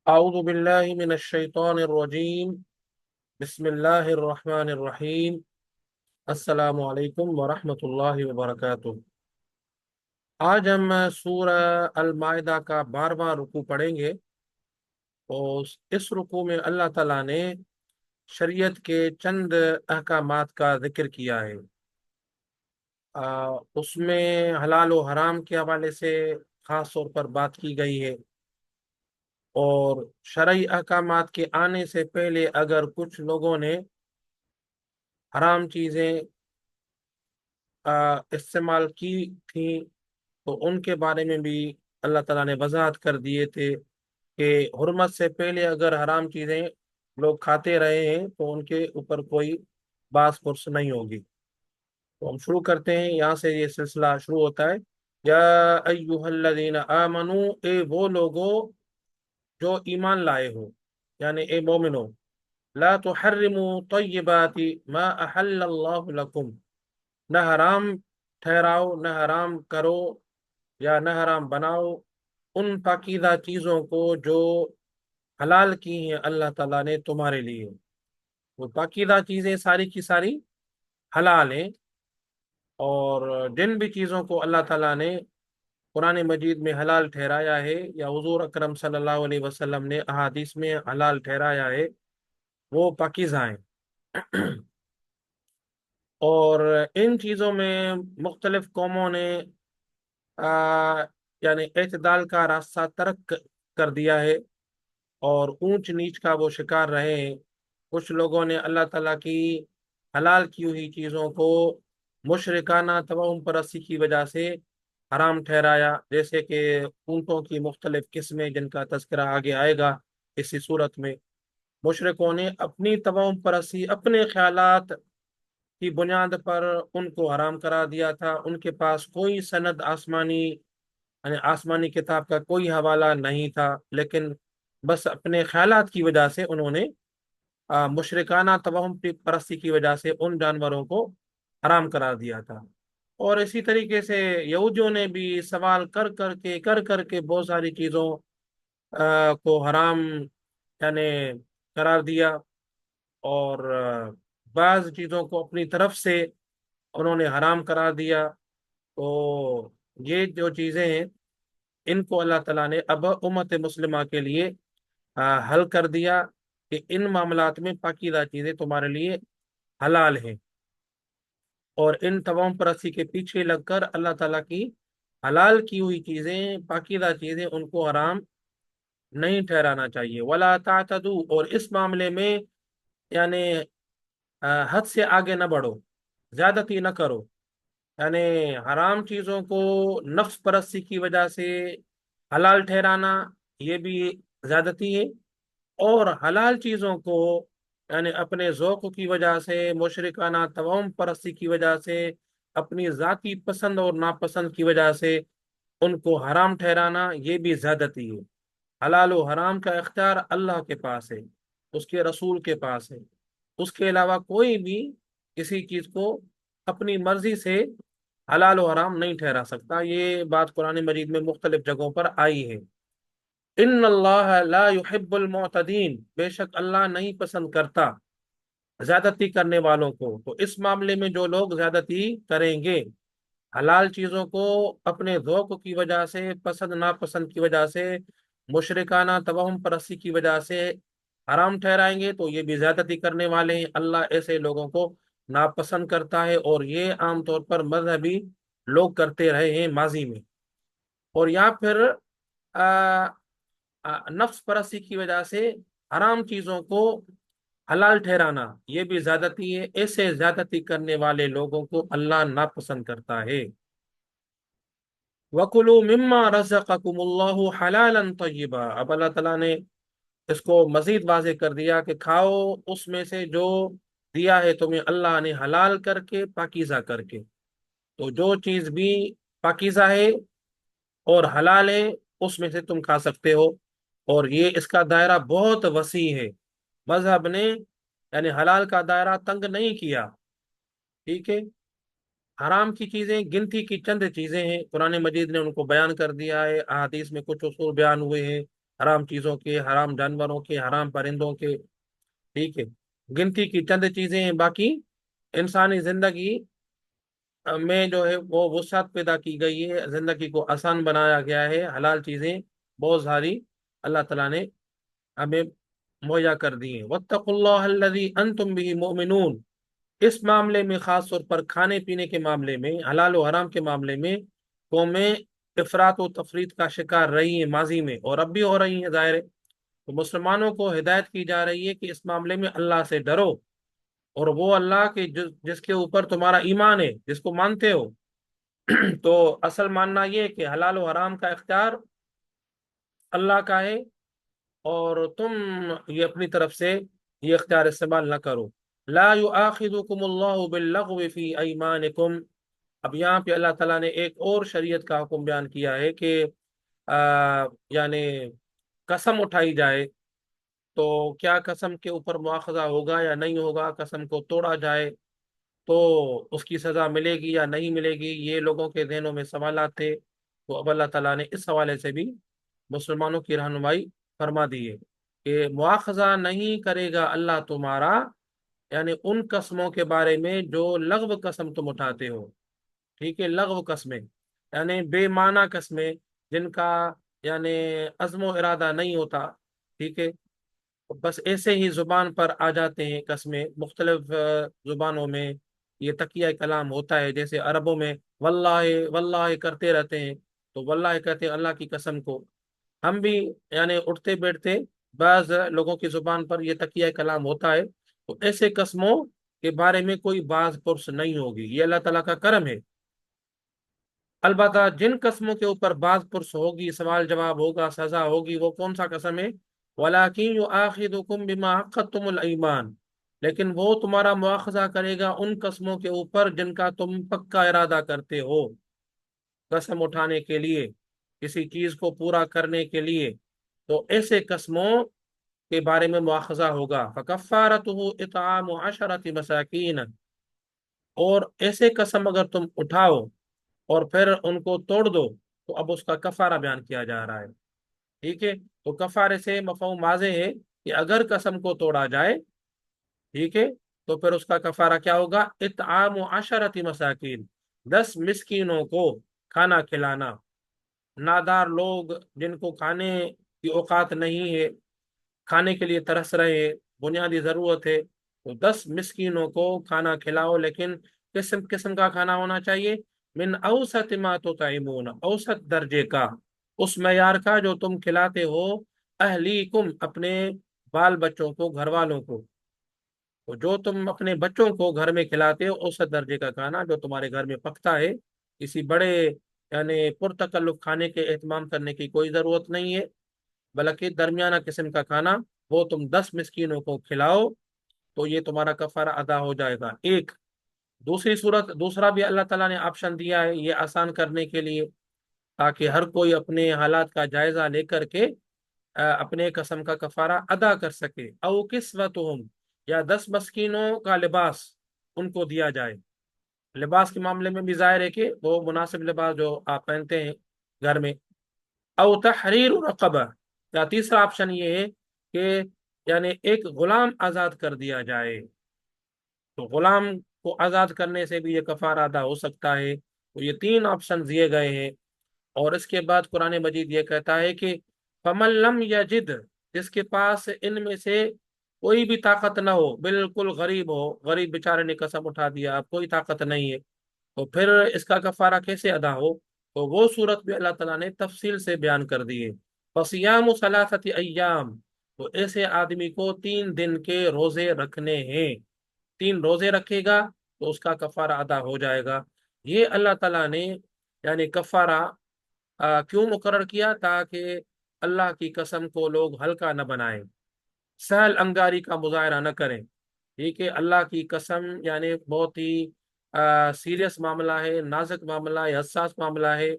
أعوذ بالله من الشيطان الرجيم بسم الله الرحمن الرحيم السلام علیکم ورحمۃ اللہ وبرکاتہ۔ آج ہم سورہ المائدہ کا 12واں رکوع پڑھیں گے اور اس رکوع میں اللہ تعالیٰ نے شریعت کے چند احکامات کا ذکر کیا ہے۔ اس میں حلال و حرام کے حوالے سے خاص طور پر بات کی گئی ہے، اور شرعی احکامات کے آنے سے پہلے اگر کچھ لوگوں نے حرام چیزیں استعمال کی تھیں تو ان کے بارے میں بھی اللہ تعالیٰ نے وضاحت کر دیے تھے کہ حرمت سے پہلے اگر حرام چیزیں لوگ کھاتے رہے ہیں تو ان کے اوپر کوئی باس پرس نہیں ہوگی۔ تو ہم شروع کرتے ہیں، یہاں سے یہ سلسلہ شروع ہوتا ہے۔ یا ایہا الذین آمنو، اے وہ لوگو جو ایمان لائے ہو، یعنی اے مومنو، لا تحرموا طیبات ما احل اللہ لکم، نہ حرام ٹھہراؤ، نہ حرام کرو یا نہ حرام بناؤ ان پاکیزہ چیزوں کو جو حلال کی ہیں اللہ تعالیٰ نے تمہارے لیے۔ وہ پاکیزہ چیزیں ساری کی ساری حلال ہیں، اور جن بھی چیزوں کو اللہ تعالیٰ نے قرآن مجید میں حلال ٹھہرایا ہے یا حضور اکرم صلی اللہ علیہ وسلم نے احادیث میں حلال ٹھہرایا ہے، وہ پاکیزہ ہیں۔ اور ان چیزوں میں مختلف قوموں نے یعنی اعتدال کا راستہ ترک کر دیا ہے اور اونچ نیچ کا وہ شکار رہے ہیں۔ کچھ لوگوں نے اللہ تعالیٰ کی حلال کی ہوئی چیزوں کو مشرکانہ توہم پرستی کی وجہ سے حرام ٹھہرایا، جیسے کہ اونٹوں کی مختلف قسمیں جن کا تذکرہ آگے آئے گا اسی صورت میں۔ مشرکوں نے اپنی توہم پرستی، اپنے خیالات کی بنیاد پر ان کو حرام قرار دیا تھا۔ ان کے پاس کوئی سند آسمانی، یعنی آسمانی کتاب کا کوئی حوالہ نہیں تھا، لیکن بس اپنے خیالات کی وجہ سے انہوں نے مشرکانہ توہم پرستی کی وجہ سے ان جانوروں کو حرام قرار دیا تھا۔ اور اسی طریقے سے یہودیوں نے بھی سوال کر کر کے بہت ساری چیزوں کو حرام یعنی قرار دیا، اور بعض چیزوں کو اپنی طرف سے انہوں نے حرام قرار دیا۔ تو یہ جو چیزیں ہیں ان کو اللہ تعالیٰ نے اب امت مسلمہ کے لیے حل کر دیا کہ ان معاملات میں پاکیزہ چیزیں تمہارے لیے حلال ہیں، اور ان توہم پرستی کے پیچھے لگ کر اللہ تعالیٰ کی حلال کی ہوئی چیزیں، پاکیزہ چیزیں، ان کو حرام نہیں ٹھہرانا چاہیے۔ ولا تعتدوا، اور اس معاملے میں یعنی حد سے آگے نہ بڑھو، زیادتی نہ کرو۔ یعنی حرام چیزوں کو نفس پرستی کی وجہ سے حلال ٹھہرانا یہ بھی زیادتی ہے، اور حلال چیزوں کو یعنی اپنے ذوق کی وجہ سے، مشرکانہ توہم پرستی کی وجہ سے، اپنی ذاتی پسند اور ناپسند کی وجہ سے ان کو حرام ٹھہرانا یہ بھی زیادتی ہے۔ حلال و حرام کا اختیار اللہ کے پاس ہے، اس کے رسول کے پاس ہے۔ اس کے علاوہ کوئی بھی کسی چیز کو اپنی مرضی سے حلال و حرام نہیں ٹھہرا سکتا۔ یہ بات قرآن مجید میں مختلف جگہوں پر آئی ہے۔ ان اللہ لا يحب المعتدین، بے شک اللہ نہیں پسند کرتا زیادتی کرنے والوں کو۔ تو اس معاملے میں جو لوگ زیادتی کریں گے، حلال چیزوں کو اپنے ذوق کی وجہ سے، پسند ناپسند کی وجہ سے، مشرکانہ توہم پرستی کی وجہ سے حرام ٹھہرائیں گے، تو یہ بھی زیادتی کرنے والے ہیں۔ اللہ ایسے لوگوں کو ناپسند کرتا ہے، اور یہ عام طور پر مذہبی لوگ کرتے رہے ہیں ماضی میں۔ اور یا پھر آ، نفس پرستی کی وجہ سے حرام چیزوں کو حلال ٹھہرانا یہ بھی زیادتی ہے۔ ایسے زیادتی کرنے والے لوگوں کو اللہ ناپسند کرتا ہے۔ وَكُلُوا مِمَّا رَزَقَكُمُ اللَّهُ حَلَالًا طَيِّبًا، اب اللہ تعالیٰ نے اس کو مزید واضح کر دیا کہ کھاؤ اس میں سے جو دیا ہے تمہیں اللہ نے حلال کر کے، پاکیزہ کر کے۔ تو جو چیز بھی پاکیزہ ہے اور حلال ہے اس میں سے تم کھا سکتے ہو، اور یہ اس کا دائرہ بہت وسیع ہے۔ مذہب نے یعنی حلال کا دائرہ تنگ نہیں کیا، ٹھیک ہے۔ حرام کی چیزیں گنتی کی چند چیزیں ہیں، قرآن مجید نے ان کو بیان کر دیا ہے، احادیث میں کچھ اصول بیان ہوئے ہیں۔ حرام چیزوں کے، حرام جانوروں کے، حرام پرندوں کے، ٹھیک ہے، گنتی کی چند چیزیں ہیں، باقی انسانی زندگی میں جو ہے وہ وسعت پیدا کی گئی ہے، زندگی کو آسان بنایا گیا ہے، حلال چیزیں بہت ساری اللہ تعالیٰ نے ہمیں مہیا کر دی ہیں۔ واتقوا اللہ الذی انتم بہ مؤمنون، اس معاملے میں خاص طور پر کھانے پینے کے معاملے میں، حلال و حرام کے معاملے میں قومیں افراط و تفریط کا شکار رہی ہیں ماضی میں، اور اب بھی ہو رہی ہیں، ظاہر ہے۔ تو مسلمانوں کو ہدایت کی جا رہی ہے کہ اس معاملے میں اللہ سے ڈرو، اور وہ اللہ کے جس کے اوپر تمہارا ایمان ہے، جس کو مانتے ہو تو اصل ماننا یہ ہے کہ حلال و حرام کا اختیار اللہ کا ہے، اور تم یہ اپنی طرف سے یہ اختیار استعمال نہ کرو۔ لا یؤاخذکم اللہ باللغو فی ایمانکم، اب یہاں پہ اللہ تعالیٰ نے ایک اور شریعت کا حکم بیان کیا ہے کہ یعنی قسم اٹھائی جائے تو کیا قسم کے اوپر مواخذہ ہوگا یا نہیں ہوگا، قسم کو توڑا جائے تو اس کی سزا ملے گی یا نہیں ملے گی، یہ لوگوں کے ذہنوں میں سوالات تھے۔ تو اب اللہ تعالیٰ نے اس حوالے سے بھی مسلمانوں کی رہنمائی فرما دی ہے کہ مواخذہ نہیں کرے گا اللہ تمہارا، یعنی ان قسموں کے بارے میں جو لغو قسم تم اٹھاتے ہو، ٹھیک ہے، لغو قسمیں یعنی بے معنی قسمیں، جن کا یعنی عزم و ارادہ نہیں ہوتا، ٹھیک ہے، بس ایسے ہی زبان پر آ جاتے ہیں قسمیں، مختلف زبانوں میں یہ تقیہ کلام ہوتا ہے، جیسے عربوں میں واللہ واللہ کرتے رہتے ہیں، تو واللہ کہتے ہیں اللہ کی قسم کو، ہم بھی یعنی اٹھتے بیٹھتے بعض لوگوں کی زبان پر یہ تقیہ کلام ہوتا ہے، تو ایسے قسموں کے بارے میں کوئی باز پرس نہیں ہوگی، یہ اللہ تعالیٰ کا کرم ہے۔ البتہ جن قسموں کے اوپر باز پرس ہوگی، سوال جواب ہوگا، سزا ہوگی، وہ کون سا قسم ہے؟ وَلَٰكِن يُؤَاخِذُكُم بِمَا عَقَّدتُّمُ الْأَيْمَانَ، لیکن وہ تمہارا مواخذہ کرے گا ان قسموں کے اوپر جن کا تم پکا ارادہ کرتے ہو، قسم اٹھانے کے لیے، کسی چیز کو پورا کرنے کے لیے، تو ایسے قسموں کے بارے میں مواخذہ ہوگا۔ فَكَفَّارَتُهُ إِطْعَامُ عَشَرَةِ مَسَاكِينَ، اور ایسے قسم اگر تم اٹھاؤ اور پھر ان کو توڑ دو تو اب اس کا کفارہ بیان کیا جا رہا ہے، ٹھیک ہے، تو کفارے سے مفہوم واضح ہے کہ اگر قسم کو توڑا جائے، ٹھیک ہے، تو پھر اس کا کفارہ کیا ہوگا؟ اطعام 10 مساکین، 10 مسکینوں کو کھانا کھلانا، نادار لوگ جن کو کھانے کی اوقات نہیں ہے، کھانے کے لیے ترس رہے ہیں، بنیادی ضرورت ہے، تو 10 مسکینوں کو کھانا کھلاؤ، لیکن قسم قسم کا کھانا ہونا چاہیے، من اوسط ما تطعمون، اوسط درجے کا، اس معیار کا جو تم کھلاتے ہو، اہلیکم، اپنے بال بچوں کو، گھر والوں کو، تو جو تم اپنے بچوں کو گھر میں کھلاتے ہو اوسط درجے کا کھانا جو تمہارے گھر میں پکتا ہے، کسی بڑے یعنی پرتکلف کھانے کے اہتمام کرنے کی کوئی ضرورت نہیں ہے، بلکہ درمیانہ قسم کا کھانا وہ تم 10 مسکینوں کو کھلاؤ، تو یہ تمہارا کفارہ ادا ہو جائے گا۔ ایک دوسری صورت، دوسرا بھی اللہ تعالیٰ نے آپشن دیا ہے یہ آسان کرنے کے لیے، تاکہ ہر کوئی اپنے حالات کا جائزہ لے کر کے اپنے قسم کا کفارہ ادا کر سکے۔ او کسوتہم، یا 10 مسکینوں کا لباس ان کو دیا جائے، لباس کے معاملے میں بھی ظاہر ہے کہ وہ مناسب لباس جو آپ پہنتے ہیں گھر میں۔ او تحریر رقبہ، یا تیسرا آپشن یہ ہے کہ یعنی ایک غلام آزاد کر دیا جائے، تو غلام کو آزاد کرنے سے بھی یہ کفارہ ادا ہو سکتا ہے۔ تو یہ 3 آپشن دیے گئے ہیں، اور اس کے بعد قرآن مجید یہ کہتا ہے کہ فَمَن لَّمْ يَجِدْ، جس کے پاس ان میں سے کوئی بھی طاقت نہ ہو، بالکل غریب ہو، غریب بیچارے نے قسم اٹھا دیا، اب کوئی طاقت نہیں ہے، تو پھر اس کا کفارہ کیسے ادا ہو؟ تو وہ صورت بھی اللہ تعالیٰ نے تفصیل سے بیان کر دی ہے۔ فَصِيَامُ ثَلَاثَةِ أَيَّامٍ، تو ایسے آدمی کو 3 دن کے روزے رکھنے ہیں، 3 روزے رکھے گا تو اس کا کفارہ ادا ہو جائے گا۔ یہ اللہ تعالیٰ نے یعنی کفارہ کیوں مقرر کیا؟ تاکہ اللہ کی قسم کو لوگ ہلکا نہ بنائیں، سہل انگاری کا مظاہرہ نہ کریں، ٹھیک ہے، اللہ کی قسم یعنی بہت ہی سیریس معاملہ ہے، نازک معاملہ ہے، حساس معاملہ ہے،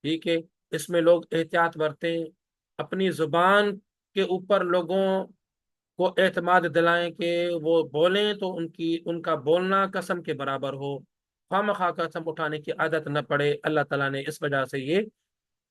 ٹھیک ہے، اس میں لوگ احتیاط برتیں، اپنی زبان کے اوپر لوگوں کو اعتماد دلائیں کہ وہ بولیں تو ان کا بولنا قسم کے برابر ہو، خواہ مخواہ قسم اٹھانے کی عادت نہ پڑے۔ اللہ تعالیٰ نے اس وجہ سے یہ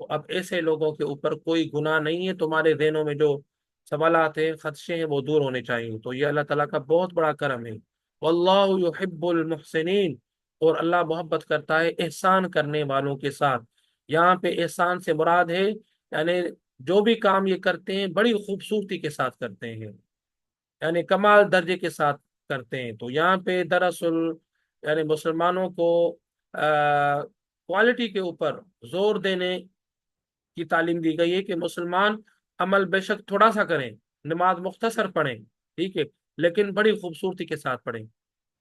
تو اب ایسے لوگوں کے اوپر کوئی گناہ نہیں ہے، تمہارے ذہنوں میں جو سوالات ہیں، خدشے ہیں، وہ دور ہونے چاہیے۔ تو یہ اللہ تعالیٰ کا بہت بڑا کرم ہے۔ واللہ یحب المحسنین، اور اللہ محبت کرتا ہے احسان کرنے والوں کے ساتھ۔ یہاں پہ احسان سے مراد ہے یعنی جو بھی کام یہ کرتے ہیں بڑی خوبصورتی کے ساتھ کرتے ہیں، یعنی کمال درجے کے ساتھ کرتے ہیں۔ تو یہاں پہ دراصل یعنی مسلمانوں کو کوالٹی کے اوپر زور دینے کی تعلیم دی گئی ہے کہ مسلمان عمل بے شک تھوڑا سا کریں، نماز مختصر پڑھیں، ٹھیک ہے، لیکن بڑی خوبصورتی کے ساتھ پڑھیں،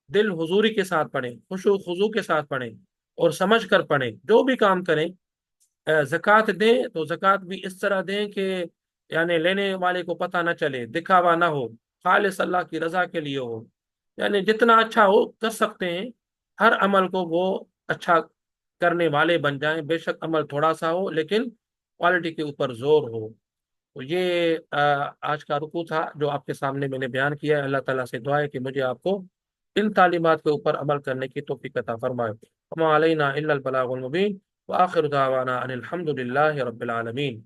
دل حضوری کے ساتھ پڑھیں، خشوع خضوع کے ساتھ پڑھیں، اور سمجھ کر پڑھیں۔ جو بھی کام کریں، زکوٰۃ دیں تو زکوٰۃ بھی اس طرح دیں کہ یعنی لینے والے کو پتہ نہ چلے، دکھاوا نہ ہو، خالص اللہ کی رضا کے لیے ہو۔ یعنی جتنا اچھا ہو کر سکتے ہیں، ہر عمل کو وہ اچھا کرنے والے بن جائیں، بے شک عمل تھوڑا سا ہو لیکن کوالٹی کے اوپر زور ہو۔ تو یہ آج کا رکوع تھا جو آپ کے سامنے میں نے بیان کیا ہے۔ اللہ تعالیٰ سے دعا ہے کہ مجھے آپ کو ان تعلیمات کے اوپر عمل کرنے کی توفیق عطا فرمائے۔ وما علینا الا البلاغ المبین، وآخر دعوانا ان الحمد للہ رب العالمین۔